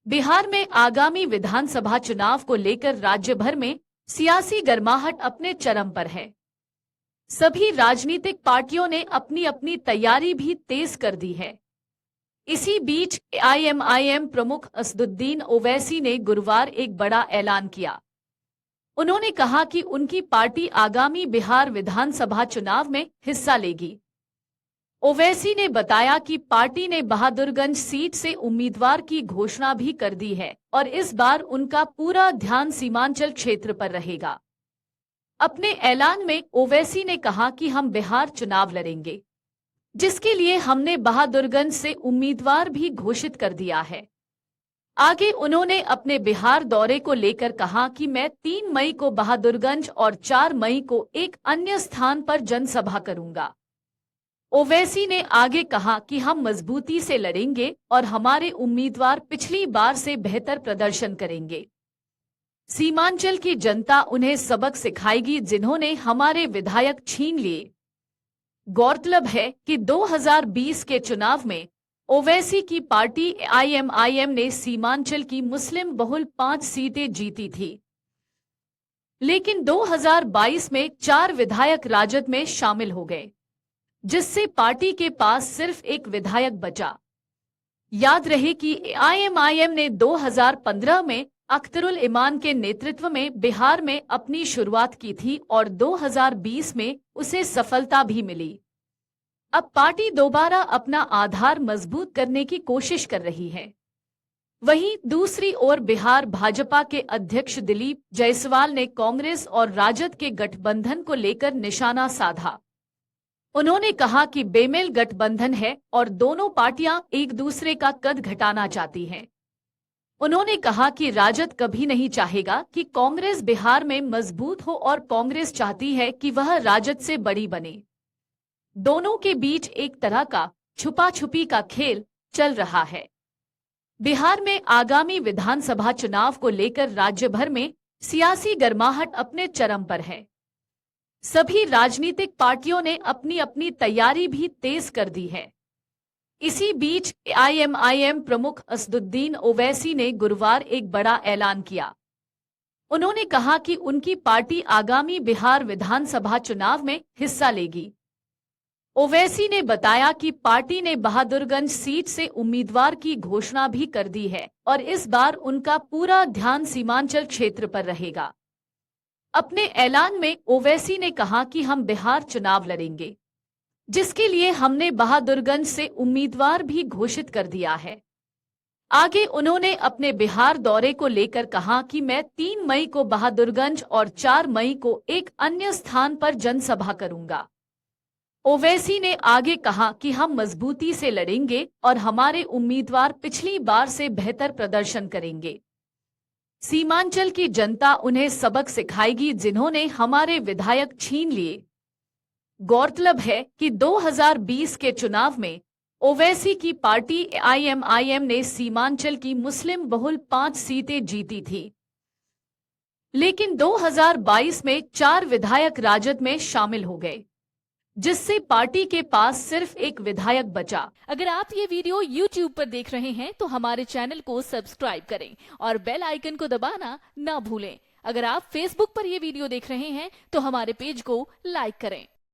बिहार में आगामी विधानसभा चुनाव को लेकर राज्य भर में सियासी गर्माहट अपने चरम पर है। सभी राजनीतिक पार्टियों ने अपनी अपनी तैयारी भी तेज कर दी है। इसी बीच एआईएमआईएम प्रमुख असदुद्दीन ओवैसी ने गुरुवार एक बड़ा ऐलान किया। उन्होंने कहा कि उनकी पार्टी आगामी बिहार विधानसभा चुनाव में हिस्सा लेगी। ओवैसी ने बताया कि पार्टी ने बहादुरगंज सीट से उम्मीदवार की घोषणा भी कर दी है और इस बार उनका पूरा ध्यान सीमांचल क्षेत्र पर रहेगा। अपने ऐलान में ओवैसी ने कहा कि हम बिहार चुनाव लड़ेंगे, जिसके लिए हमने बहादुरगंज से उम्मीदवार भी घोषित कर दिया है। आगे उन्होंने अपने बिहार दौरे को लेकर कहा कि मैं 3 मई को बहादुरगंज और 4 मई को एक अन्य स्थान पर जनसभा करूंगा। ओवैसी ने आगे कहा कि हम मजबूती से लड़ेंगे और हमारे उम्मीदवार पिछली बार से बेहतर प्रदर्शन करेंगे। सीमांचल की जनता उन्हें सबक सिखाएगी जिन्होंने हमारे विधायक छीन लिए। गौरतलब है कि 2020 के चुनाव में ओवैसी की पार्टी एआईएमआईएम ने सीमांचल की मुस्लिम बहुल 5 सीटें जीती थी, लेकिन 2022 में 4 विधायक राजद में शामिल हो गए, जिससे पार्टी के पास सिर्फ एक विधायक बचा। याद रहे कि एआईएमआईएम ने 2015 में अख्तरुल इमान के नेतृत्व में बिहार में अपनी शुरुआत की थी और 2020 में उसे सफलता भी मिली। अब पार्टी दोबारा अपना आधार मजबूत करने की कोशिश कर रही है। वहीं दूसरी ओर बिहार भाजपा के अध्यक्ष दिलीप जायसवाल ने कांग्रेस और राजद के गठबंधन को लेकर निशाना साधा। उन्होंने कहा कि बेमेल गठबंधन है और दोनों पार्टियां एक दूसरे का कद घटाना चाहती हैं। उन्होंने कहा कि राजद कभी नहीं चाहेगा कि कांग्रेस बिहार में मजबूत हो और कांग्रेस चाहती है कि वह राजद से बड़ी बने। दोनों के बीच एक तरह का छुपा छुपी का खेल चल रहा है। बिहार में आगामी विधानसभा चुनाव को लेकर राज्य भर में सियासी गर्माहट अपने चरम पर है। सभी राजनीतिक पार्टियों ने अपनी अपनी तैयारी भी तेज कर दी है। इसी बीच एआईएमआईएम प्रमुख असदुद्दीन ओवैसी ने गुरुवार एक बड़ा ऐलान किया। उन्होंने कहा कि उनकी पार्टी आगामी बिहार विधानसभा चुनाव में हिस्सा लेगी। ओवैसी ने बताया कि पार्टी ने बहादुरगंज सीट से उम्मीदवार की घोषणा भी कर दी है और इस बार उनका पूरा ध्यान सीमांचल क्षेत्र पर रहेगा। अपने ऐलान में ओवैसी ने कहा कि हम बिहार चुनाव लड़ेंगे, जिसके लिए हमने बहादुरगंज से उम्मीदवार भी घोषित कर दिया है। आगे उन्होंने अपने बिहार दौरे को लेकर कहा कि मैं 3 मई को बहादुरगंज और 4 मई को एक अन्य स्थान पर जनसभा करूंगा। ओवैसी ने आगे कहा कि हम मजबूती से लड़ेंगे और हमारे उम्मीदवार पिछली बार से बेहतर प्रदर्शन करेंगे। सीमांचल की जनता उन्हें सबक सिखाएगी जिन्होंने हमारे विधायक छीन लिए। गौरतलब है कि 2020 के चुनाव में ओवैसी की पार्टी एआईएमआईएम ने सीमांचल की मुस्लिम बहुल 5 सीटें जीती थी, लेकिन 2022 में 4 विधायक राजद में शामिल हो गए, जिससे पार्टी के पास सिर्फ एक विधायक बचा। अगर आप ये वीडियो YouTube पर देख रहे हैं तो हमारे चैनल को सब्सक्राइब करें और बेल आइकन को दबाना ना भूलें। अगर आप Facebook पर ये वीडियो देख रहे हैं तो हमारे पेज को लाइक करें।